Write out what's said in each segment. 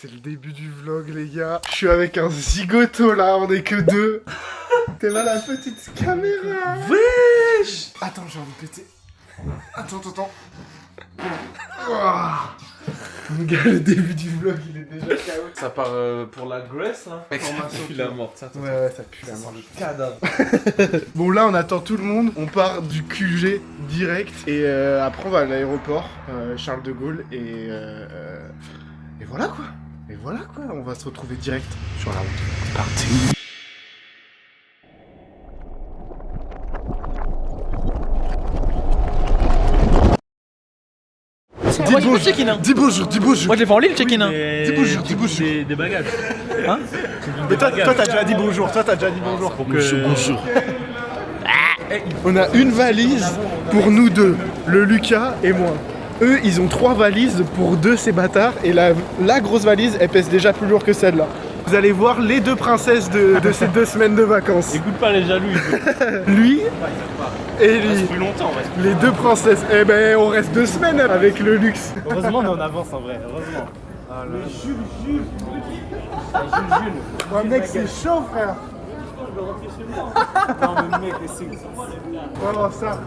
C'est le début du vlog, les gars. Je suis avec un zigoto là, on est que deux. T'es là la petite caméra. Wesh. Attends, j'ai envie de péter. Attends. Ouah. Mon gars, le début du vlog, il est déjà chaos. Ça part pour la Grèce, hein. Formation. Ça pue la mort. Ça pue la mort. le cadavre. Bon, là, on attend tout le monde. On part du QG direct. Et après, on va à l'aéroport Charles de Gaulle. Et voilà quoi. On va se retrouver direct sur la route. C'est parti. Moi j'ai pas de check-in hein. Dis bonjour. Moi je l'ai fait en ligne le check-in hein. Dis bonjour. Des bagages. Hein? Mais toi t'as déjà dit bonjour. Bonjour. On a une valise pour nous deux, le Lucas et moi. Eux, ils ont 3 valises pour 2 ces bâtards. Et la grosse valise, elle pèse déjà plus lourd que celle-là. Vous allez voir les 2 princesses de ces 2 semaines de vacances. Écoute pas les jaloux. Lui et lui. Plus longtemps, ouais. Les 2 princesses. Eh ben, on reste 2 semaines avec le luxe. Heureusement, on est en avance en vrai. Heureusement. Le Jules. Ouais, mec, c'est chaud, frère. Non, mais mec, c'est. Ouais,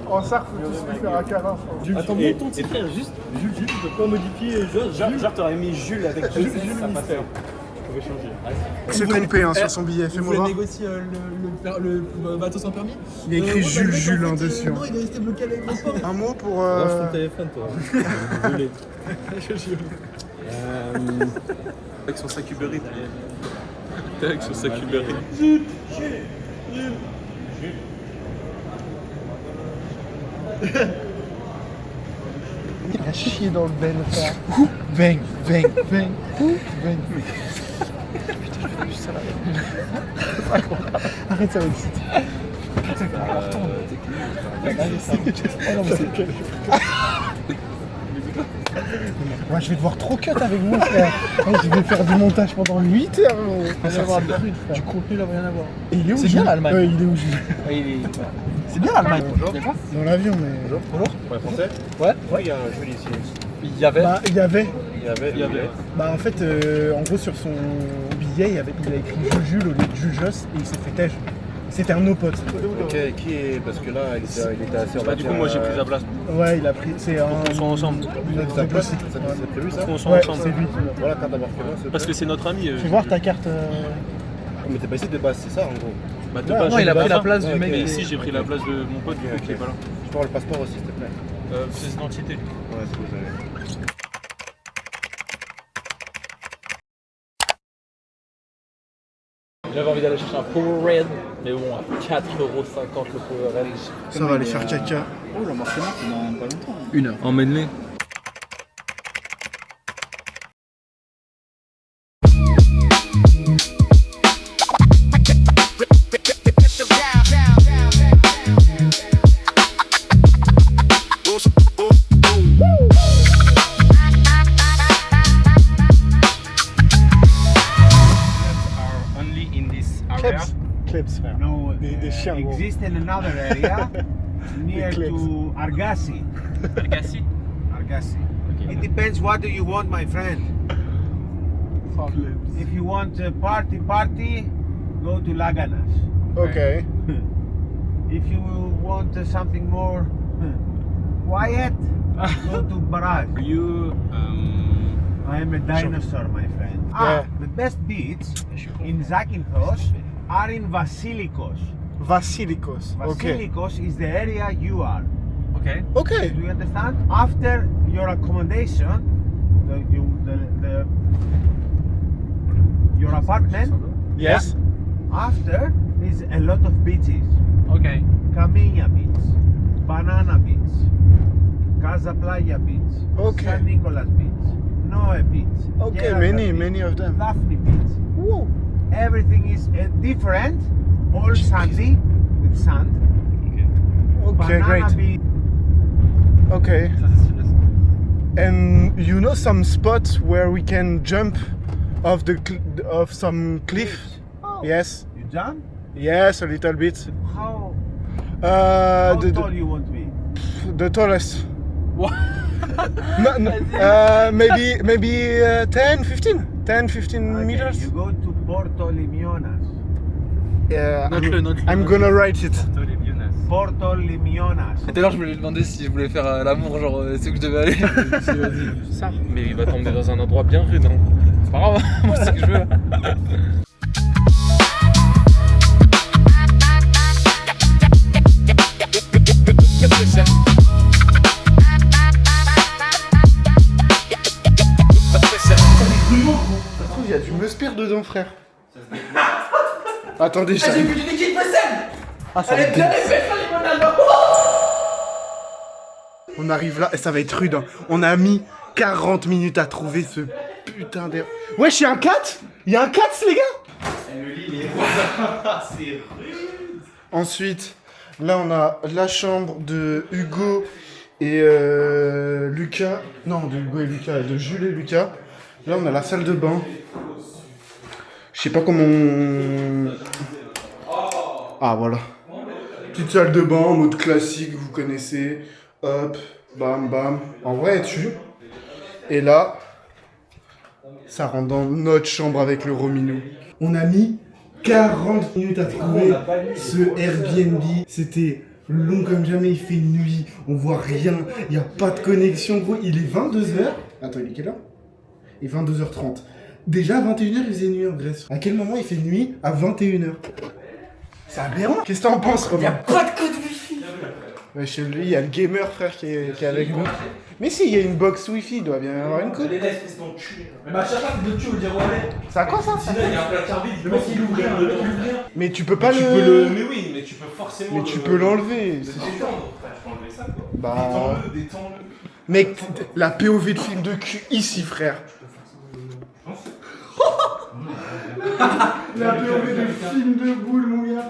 en ça, faut tous lui faire un câlin. Attends, monte ton petit frère, juste. Jules, tu peux pas modifier. Genre, t'aurais mis Jules avec deux S, ça passait. Je pouvais changer. Il s'est trompé sur son billet, fais-moi voir. Négocier le bateau sans permis. Il y a écrit Jules dessus. Non, il est resté bloqué à l'aéroport. Un mot pour. Lâche ton téléphone, toi. Désolé. Avec son sac Uber Eats. Avec son sac Uber Eats. Il a chié dans le ben, frère. Bang. Arrête, ça va exciter. Ouais, je vais devoir trop cut avec moi, frère. Ouais, je vais faire du montage pendant 8 heures. Du contenu là, rien à voir. Et il est où C'est bien l'Allemagne. Ouais, il est où Jules C'est bien l'Allemagne. Dans l'avion, mais. Bonjour. Ouais, français. Ouais. Ouais, il y a un joli ici. Il y avait. Bah, il y avait. Bah, En fait, en gros, sur son billet, il a écrit Jules au lieu de Jujos et il s'est fait têche. C'était un de nos potes. Ok, qui est. Parce que là, il était assez en bas. Du coup, moi j'ai pris sa place. Ouais, il a pris. C'est un. Qu'on soit ensemble. Notre pote. C'est prévu ça? Qu'on soit Ouais, ensemble. c'est lui. Voilà, carte d'embarquement. Parce que c'est notre ami. Fais voir ta carte. Mais t'es pas ici de base, c'est ça en gros. Bah, de Ouais, base, Non, j'ai il a pas pris la ça. place du Ouais, mec. ok. Mais ici, j'ai pris la place de mon pote qui est pas là. Je peux avoir le passeport aussi, s'il te plaît. Pièce d'identité. Ouais, s'il vous plaît. J'avais envie d'aller chercher un Powerade, mais bon, à 4,50€ le Powerade. Ça va aller faire caca. Oh, l'embarquement, c'est dans pas longtemps. Une heure. Emmène-les. Klebs, frère. No, Des chiens, gros. exist in another area near clips. to Argasi. Argassi. Argasi. It depends what do you want, my friend. If you want a party, go to Laganas. Ok. If you want something more quiet, go to Barrage. Are you. I am a dinosaur, my friend. Yeah. The best beats in Zakynthos are in Vasilikos. Vasilikos. Ok. Vasilikos is the area you are. Okay. Ok. Do you understand? After your accommodation, your apartment, Yes. after is a lot of beaches. Okay. Kaminia Beach, Banana Beach, Casa Playa Beach, Okay. San Nicolas Beach, Noe Beach. Okay, Gerarda many Beach, of them. Daphne Beach. Woo. Everything is different, all sandy with sand. Okay, Banana great. Beach. Okay. And you know some spots where we can jump off of some cliff? Oh, Yes. You jump? Yes, a little bit. How tall The you want to be? tallest. What? Maybe 10-15 meters. You go to Porto Limionas. I'm gonna write it. Porto Limionas. Tout à l'heure, je me lui ai demandé si je voulais faire l'amour, genre, c'est où que je devais aller. Je me suis dit, vas-y. Ça, mais il va t'emmener dans un endroit bien rude. Hein. C'est pas grave, moi c'est ce que je veux. Il y a du meuspire dedans, frère. Attendez, ça. J'ai vu du liquide vaisselle. Elle est bien épais, on arrive là et ça va être rude. Hein. On a mis 40 minutes à trouver ce putain d'air. Wesh, y'a un cat? Y'a un cat, les gars? Le lit, il est c'est rude. Ensuite, là on a la chambre de Hugo et Lucas. Non, de Hugo et Lucas, de Jules et Lucas. Là on a la salle de bain. Je sais pas comment on... Ah voilà. Petite salle de bain en mode classique, vous connaissez. Hop, bam, bam. En vrai, elle tue. Et là, ça rentre dans notre chambre avec le Rominou. On a mis 40 minutes à trouver ce Airbnb. C'était long comme jamais, il fait nuit, on voit rien, il n'y a pas de connexion. Gros, il est 22h. Attends, il est quelle heure? Il est 22h30. Déjà à 21h, il faisait nuit en Grèce. À quel moment il fait nuit à 21h? C'est aberrant. Qu'est-ce que t'en penses, Romain? Y'a pas de code wifi. Ouais, chez lui, il y a le gamer, frère, qui est avec nous. Mais si, il y a une box wifi, il doit bien y avoir une code. Les laisse, c'est ton cul. Mais bah, chaque fois que tu veux dire ouais. C'est à quoi ça? Sinon, il y a un placard vide. Le mec, il ouvre rien. Mais tu peux pas Tu peux le. Mais oui, mais tu peux forcément. Mais tu peux l'enlever. C'est détendre, frère. Tu peux enlever ça, quoi. Bah. Détends-le. Mec, la POV de film de cul ici, frère. La POV de film de boule, mon gars.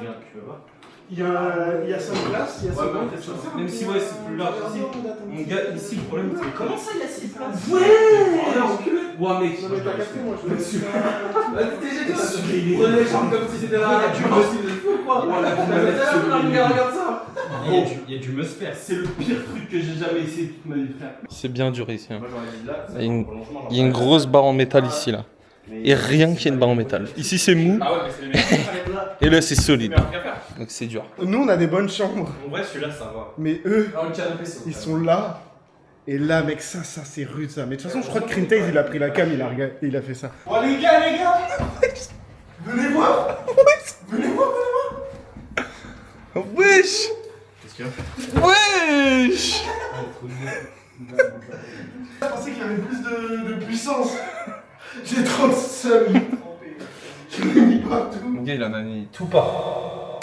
Il y a 5 places, il y a 5 places. Même si, ouais, c'est plus large ici. Mon gars, ici, le problème, c'est comment ça, il y a 6 places? Ouais, mec. Non, mais t'as capté, moi, je veux Prenez les jambes comme si c'était la regarde ça. Il y a du musper. C'est le pire truc que j'ai jamais essayé de toute ma vie, frère. C'est bien dur ici. Hein. Moi, j'aurais dit là. Il y a une grosse barre en métal ici, là. Et rien qu'il y ait une barre en métal. Ici c'est mou, Ah ouais, mais c'est les mecs. et là c'est solide. Mais un truc à faire. Donc c'est dur. Nous, on a des bonnes chambres. En vrai, celui-là, ça va. Mais eux, Alors, le canapé, c'est ils sont là. Et là, mec, ça c'est rude, ça. Mais de toute façon, je crois que Crimtaze, il a pris la cam, il a fait ça. Oh, les gars. Venez voir. Venez voir. Wesh. Qu'est-ce qu'il y a? Wesh. Je pensais qu'il y avait plus de puissance. J'ai trop de seum. Je l'ai mis partout. Mon gars il en a mis tout part.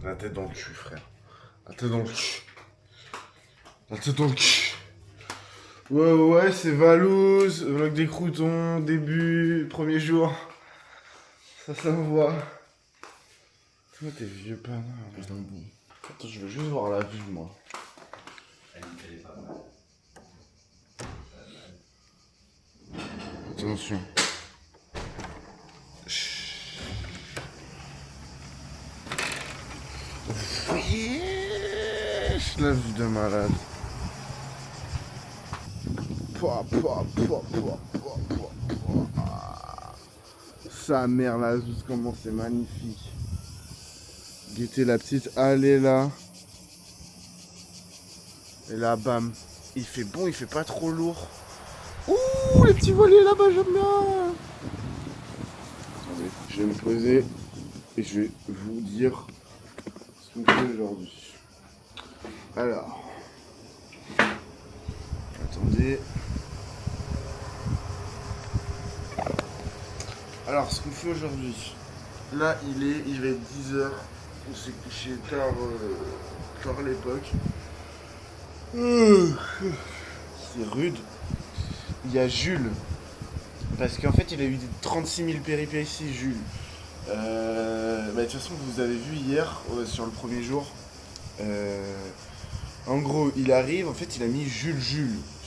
La tête dans le cul, frère. La tête dans le cul. La tête dans le cul. Ouais, c'est Valouz, vlog des croutons, début, premier jour. Ça s'envoie. Toi, t'es vieux panard. Attends, je veux juste voir la vue, moi. Attention. Wesh, la vue de malade. Sa mère, la zouze, comment c'est magnifique. Guettez la petite allée là. Et là, bam. Il fait bon, il fait pas trop lourd. Ouh, les petits volets là-bas, j'aime bien. Attendez, je vais me poser et je vais vous dire ce qu'on fait aujourd'hui. Alors. Attendez. Alors, ce qu'on fait aujourd'hui. Là, il va être 10h. On s'est couché tard l'époque. C'est rude. Il y a Jules. Parce qu'en fait, il a eu 36 000 péripéties, Jules. De toute façon, vous avez vu hier, sur le premier jour. En gros, il arrive, en fait, il a mis Jules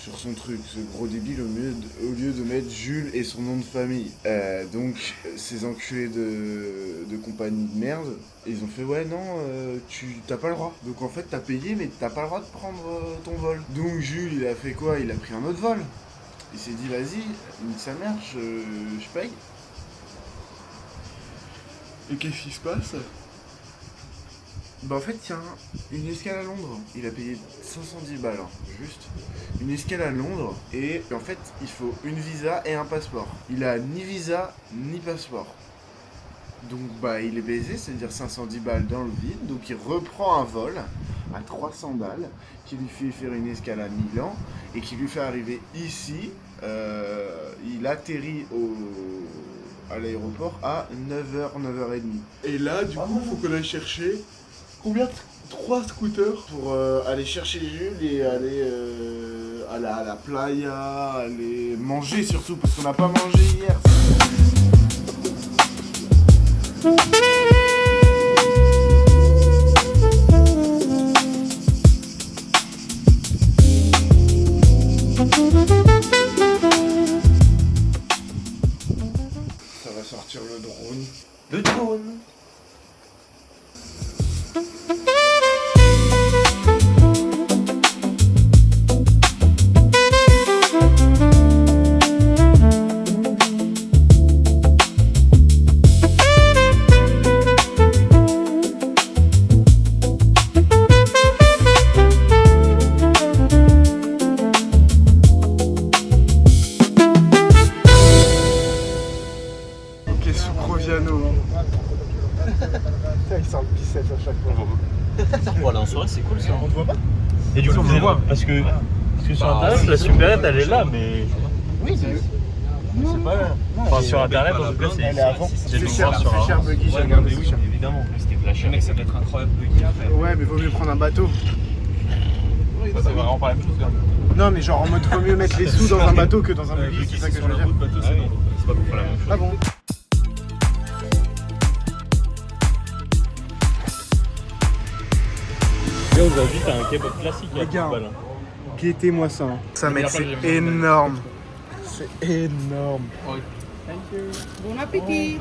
sur son truc, ce gros débile, au lieu de mettre Jules et son nom de famille. Donc ces enculés de compagnie de merde, ils ont fait ouais non, t'as pas le droit. Donc en fait t'as payé mais t'as pas le droit de prendre ton vol. Donc Jules il a fait quoi? Il a pris un autre vol. Il s'est dit vas-y, nique sa mère, je paye. Et qu'est-ce qui se passe? Bah en fait tiens, une escale à Londres, il a payé 510 balles, hein, juste. Une escale à Londres, et en fait il faut une visa et un passeport. Il a ni visa ni passeport. Donc bah il est baisé, c'est-à-dire 510 balles dans le vide, donc il reprend un vol à 300 balles, qui lui fait faire une escale à Milan, et qui lui fait arriver ici, il atterrit à l'aéroport à 9h, 9h30. Et là du coup il faut qu'on aille chercher combien 3 scooters pour aller chercher Jules et aller à la playa, aller manger surtout parce qu'on n'a pas mangé hier. Ça va sortir le drone. Le drone. Ok, Sucroviano. Il sort le bicep à chaque fois. Pour aller en soirée, c'est cool ça. On te voit pas? Et du coup, on voit. Parce que sur internet, la supérette elle est là, mais. Oui, C'est pas là. Enfin, sur internet, en tout cas, c'est. elle est avant. J'ai C'est cher, Buggy, j'ai regardé. oui, évidemment. C'était flash. Mec, ça doit être incroyable Buggy après. Ouais, mais vaut mieux prendre un bateau. Ça, c'est vraiment pas la même chose quand même. Non, mais genre en mode vaut mieux mettre les sous dans un bateau que dans un buggy, c'est ça que je veux dire. C'est pas pour la même chose. Ah bon? Là, aujourd'hui, t'as un kebab classique. Les gars, guettez-moi ça. Ça, mec, c'est énorme. C'est énorme. Bon appétit.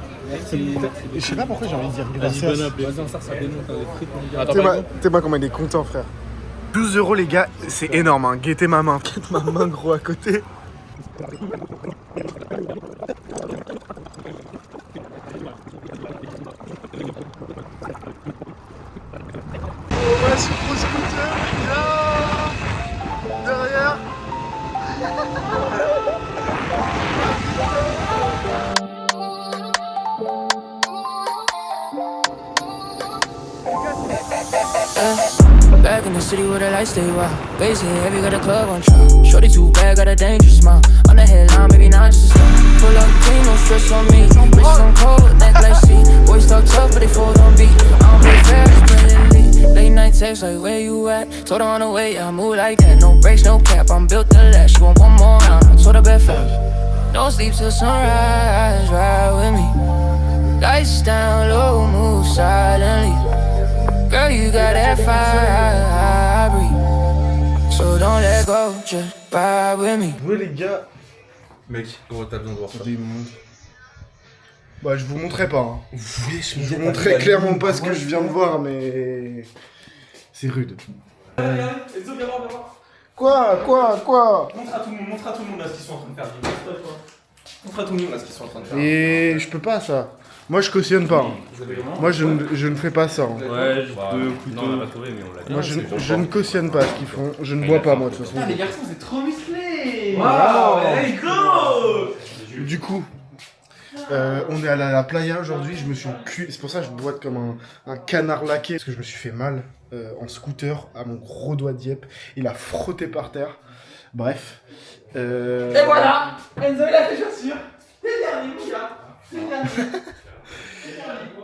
Je sais pas pourquoi j'ai envie de dire Vas-y, gracias. bon appétit. Vas-y, ça dénonce des frites, mon gars. T'es pas comment il est content, frère. 12 € les gars, c'est énorme, hein. Guettez ma main. Guette ma main gros à côté. Ouais, super scooter, là derrière. Back in the city where the lights stay wild. Bass hit heavy, got a club on trial. Shorty too bad, got a dangerous smile. On the headline, maybe not just a style. Pull up clean, no stress on me. Bitches on cold, neck like sea. Boys talk tough, but they fold on beat. I don't play fair, just play elite. Late night text like, where you at? Told her on the way, I move like that. No brakes, no cap, I'm built to last. She want one more round, I told her bet fast. Don't sleep till sunrise, ride with me. Lights down low, move silently. Girl, you got that fire, breathe. So don't let go, just vibe with me. Ouais les gars. Mec, gros, t'as besoin de voir ça. Bah je vous montrerai pas. Hein. Je vous montrerai clairement pas ce que je viens de voir, mais c'est rude. Enzo, viens voir. Quoi? Montre à tout le monde là ce qu'ils sont en train de faire. Montre à tout le monde là ce qu'ils sont en train de faire. Et je peux pas ça. Moi je cautionne pas. Hein. Moi je ne fais pas ça. Hein. Ouais, deux couteaux. Non, on l'a pas trouvé, mais on l'a. Moi je ne cautionne pas ce qu'ils font. Je ne bois pas moi de toute façon. Ah, les garçons, c'est trop musclé. Waouh, hey, go. Du coup, on est à la playa aujourd'hui. Je me suis cuit. C'est pour ça que je boite comme un canard laqué. Parce que je me suis fait mal en scooter à mon gros doigt d'yep. Il a frotté par terre. Bref. Et voilà, Enzo il a fait chaussures. C'est le dernier, mon gars. C'est le dernier.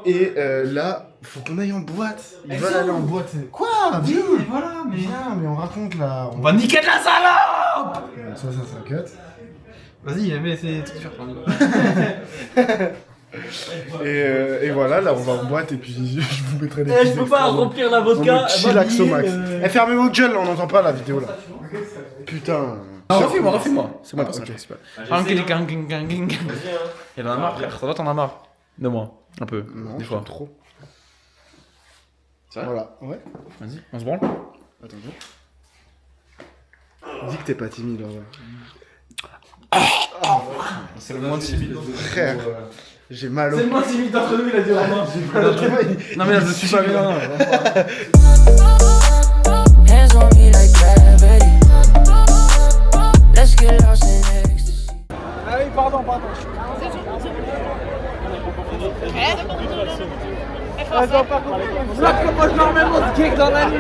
Et là, faut qu'on aille en boîte. Ils veulent aller en boîte. Quoi? Viens. Et voilà, mais. Viens, mais on raconte là. On va niquer de la salope. Ça cut. Vas-y, mais c'est tout faire. Et voilà, là on va en boîte et puis je vous mettrai des Eh, je peux pas remplir la vodka. Chillax au max. Eh, fermez vos gueules, là, on n'entend pas la vidéo là. Putain. Refais-moi. C'est moi le personnage principal. Il en a marre, frère. Ça va, t'en as marre. De moi. Un peu. Non, des fois. trop. Ça va ? Voilà, ouais. Vas-y, on se branle. Attends. Dis que t'es pas timide, là, ouais. C'est le moins timide. Frère, j'ai mal au... C'est le moins timide d'entre nous, il a dit vraiment. J'ai mal au Non, mais là, je me suis pas bien. Hands on me like gravity. Let's get lost in ecstasy. Ah oui, pardon. Attends, pas compris. Là, moi, je leur mets mon cake dans la nuit.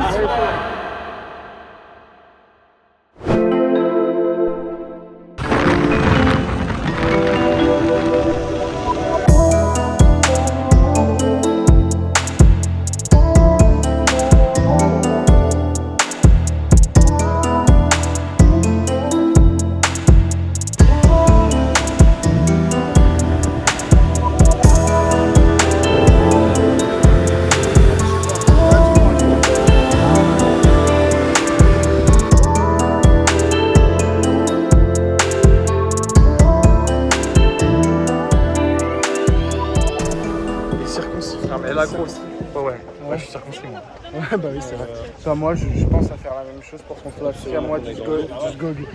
Et la grosse. Ouais, je suis circoncis moi. Ouais, bah oui, c'est vrai. Enfin, moi, je pense à faire la même chose pour ton flash. C'est à moi du Sgog. Du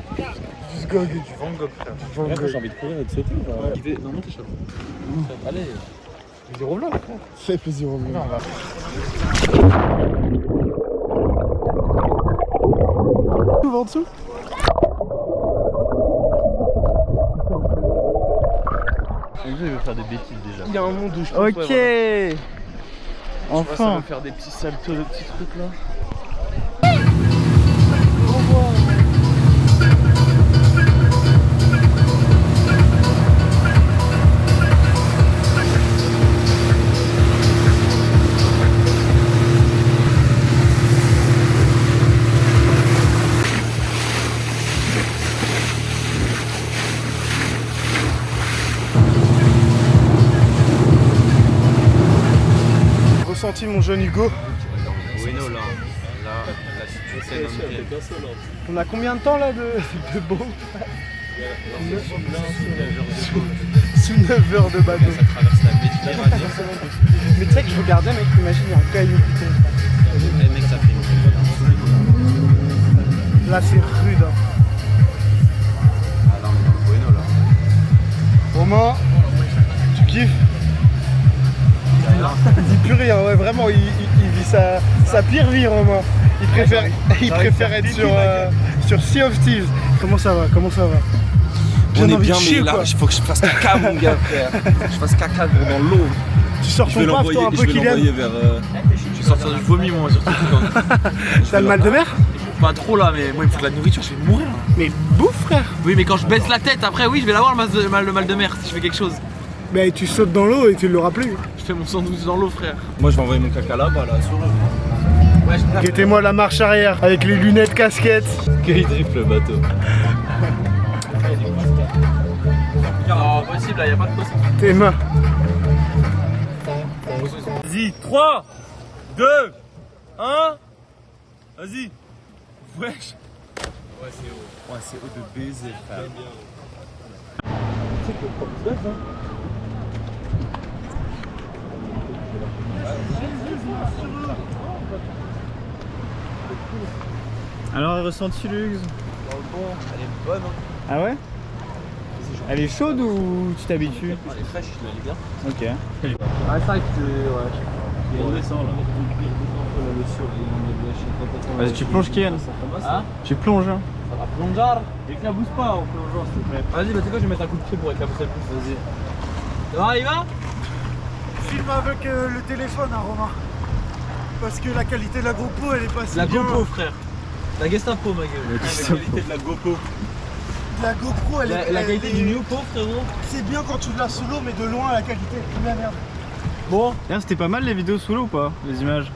Van Gogh, frère. Du Van Gogh. J'ai envie de courir et de sauter. Non, non, t'es chaud. Allez. Plaisir au vlog, frère. Fais plaisir au vlog. Non, on va. Tout en dessous. Je vais faire des bêtises déjà. Il y a un monde où je Ok. voilà. Enfin. Ça va faire des petits saltos, de petits trucs là. Ressenti mon jeune Hugo. Bueno là, la situation On a combien de temps là de boat? Sous 9 heures de bateau. Ça traverse la Méditerranée. Mais tu sais que je regardais mec, imagine il y a un caillou qui tombe. Les mecs, ça fait une. Là c'est rude. Hein. Ah non, mais dans le Bueno là. Romain, tu kiffes? Il dit plus rien, ouais vraiment il vit sa pire vie Romain. Il préfère être sur Sea of Thieves. Comment ça va? On est bien mais là il faut que je fasse caca mon gars frère. Je fasse caca dans l'eau. Tu sors ton paf toi un peu Kylian? Je vais sortir du vomi moi surtout. T'as le mal de mer? Pas trop là, mais moi il me faut de la nourriture, je vais mourir. Mais bouffe frère. Oui, mais quand je baisse la tête après, oui, je vais l'avoir le mal de mer si je fais quelque chose. Mais tu sautes dans l'eau et tu l'auras plus. Je fais mon sandwich dans l'eau, frère. Moi je vais envoyer mon caca là-bas là sur l'eau. Guettez-moi la marche arrière avec les lunettes casquettes. Qu'il drift le bateau. Oh, possible là, y'a pas de poste. Tes mains. Vas-y, 3, 2, 1. Vas-y. Wesh. Ouais, c'est haut. Ouais, c'est haut de baiser, frère. Alors, ressenti Lux? Elle est bonne, hein. Ah ouais? Elle est chaude ou tu t'habitues? Elle est fraîche, elle est bien. Ok. Ah, c'est vrai que tu. Ouais. Il redescend là. Vas-y, tu plonges Kylian. Hein? Tu plonges hein. Ça va plonger. Éclabousse pas en plongeant s'il te plaît. Vas-y, bah tu sais quoi, je vais mettre un coup de pied pour éclabousser le plus. Vas-y. Ça va, il va? Filme avec le téléphone hein Romain. Parce que la qualité de la GoPro elle est pas si La bien. GoPro, frère. La Gestapo, ma gueule. La qualité de la GoPro. La GoPro elle est... La qualité du Newpo, frérot. C'est bien quand tu l'as sous l'eau mais de loin la qualité est plus la merde. Bon. D'ailleurs, c'était pas mal les vidéos sous l'eau ou pas? Les images?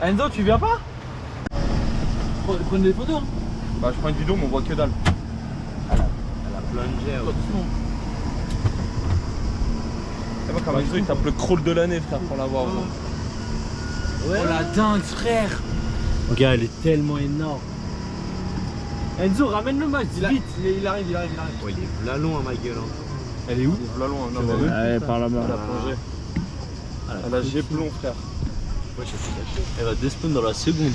Enzo, tu viens pas? Prenez des photos, hein. Bah, je prends une vidéo, mais on voit que dalle. Elle a plongé. C'est pas comme Enzo, il tape le crawl de l'année, frère, pour l'avoir. Ouais. Oh la dingue, frère. Regarde, elle est tellement énorme. Enzo, ramène le match, vite. Il arrive. Oh, il est là loin, ma gueule. Elle est où? Là loin, non, mais Ouais, par là-bas. elle a plongé. Elle a G-plomb, frère. Elle va despawn dans la seconde.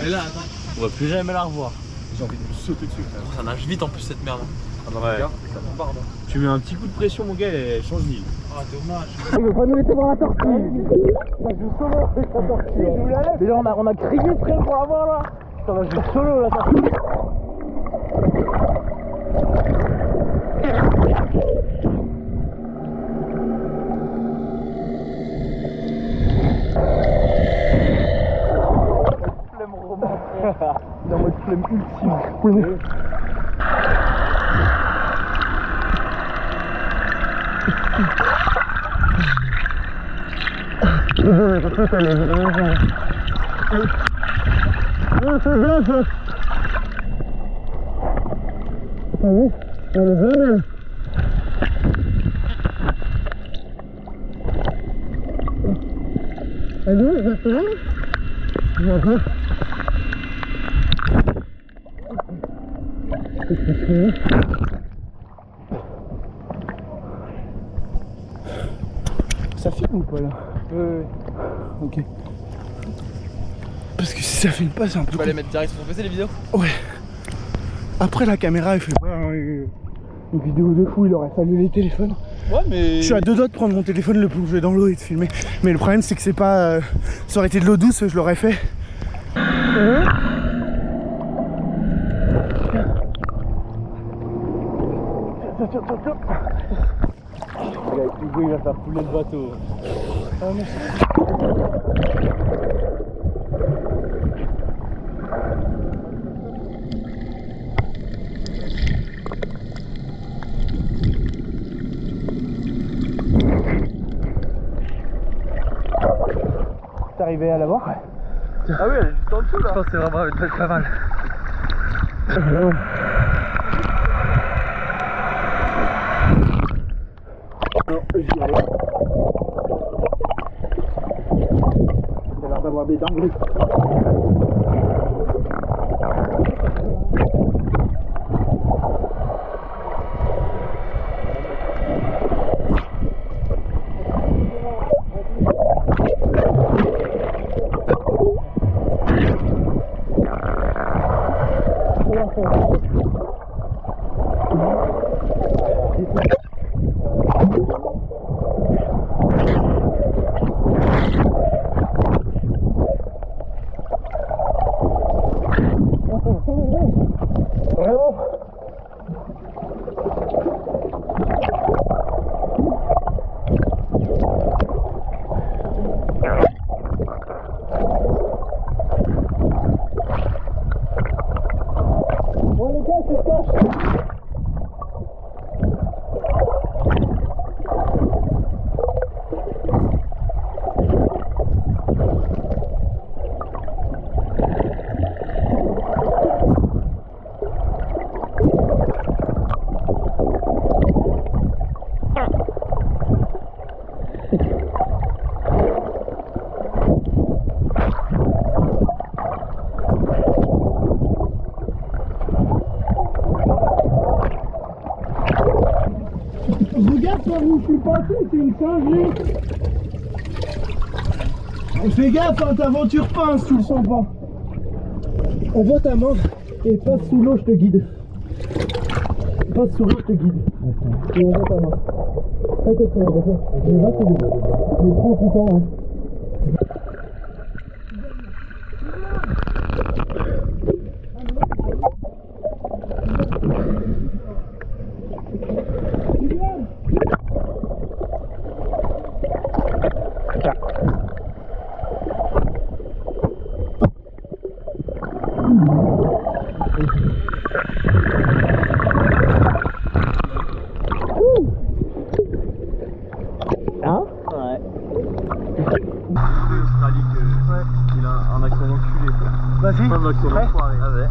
Et là, attends. On va plus jamais la revoir. J'ai envie de lui sauter dessus, frère. Ça nage vite en plus cette merde. Ah bah regarde, ça bombarde. Tu mets un petit coup de pression, mon gars, et elle change d'île. Ah, dommage. Il va pas nous laisser voir la tortue. Ça joue solo avec la tortue. Déjà on a crié frère pour la voir là. Ça va jouer solo la tortue. Flemme roman frère. Il est en mode flemme ultime. Ça filme ou pas là? Ouais. Ok. Parce que si ça filme pas, c'est un peu. Tu vas les mettre direct sur ton PC les vidéos? Ouais. Après la caméra, il fait une vidéo de fou, il aurait fallu les téléphones. Ouais, mais. Je suis à deux doigts de prendre mon téléphone, le plonger dans l'eau et de filmer. Mais le problème, c'est que c'est pas. Ça aurait été de l'eau douce, je l'aurais fait. Tiens. Hugo, il va faire couler le bateau. T'es arrivé à la voir? Ah oui, elle est juste en dessous là. Je pense que c'est vraiment elle être pas mal. Non, j'y allais. Il a l'air d'avoir des dingueries. Vraiment? Bon les gars, c'est cash. Regarde par où je suis passé, c'est une singerie. Fais gaffe, hein, t'aventures pas si tu le sens pas. Envoie ta main et passe sous l'eau, je te guide. Passe sous l'eau, je te guide. Et envoie ta main. T'inquiète pas, je vais te guider. Mais prends ton temps, hein. Il a un accent d'enculé. Vas-y. Pas un accent d'enfoiré. Ah ouais.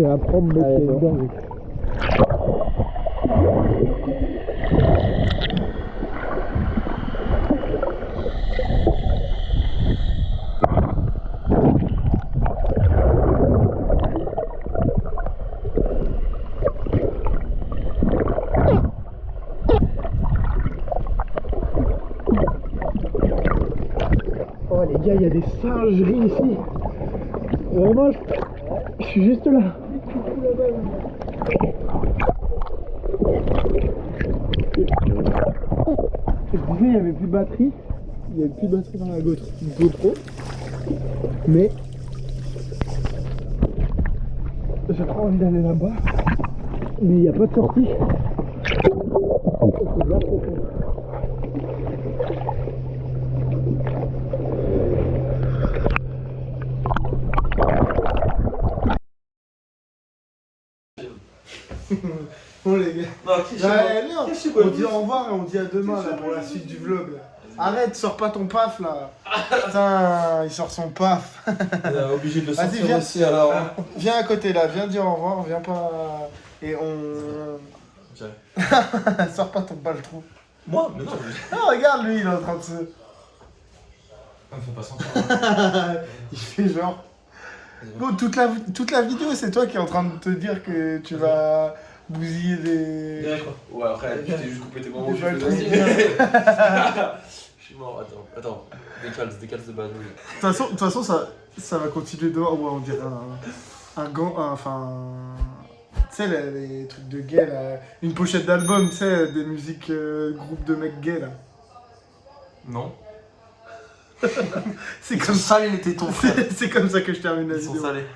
vais apprendre le métier. Oh les gars, il y a des singeries ici. Vraiment, je suis juste là. Je disais, il n'y avait plus de batterie. Il n'y avait plus de batterie dans la GoPro. Mais j'ai trop envie d'aller là-bas. Mais il n'y a pas de sortie. Bon les gars, on dit au revoir et on dit à demain là, pour la suite du vlog. Arrête, sors pas ton paf là. Putain, il sort son paf. Obligé de le Vas-y, sortir viens. aussi alors. Viens à côté là, viens dire au revoir, viens pas... Et on... Sors pas ton paltrou. Moi? Mais non, Ah regarde lui, il est en train de se... il faut pas sentir. Il fait genre... Bon, toute la vidéo, c'est toi qui es en train de te dire que tu vas bousiller des... Ouais, après, tu t'es juste coupé tes moments où Des je fais balles Je suis mort, attends. Décalce de balle. De toute façon, ça va continuer dehors. Ouais, on dirait un gant, enfin... Tu sais, les trucs de gay, là. Une pochette d'album, tu sais, des musiques groupe de mecs gays, là. Non. C'est comme ça. Salé les tétons, frère. C'est comme ça que je termine la Ils sont vidéo. salés.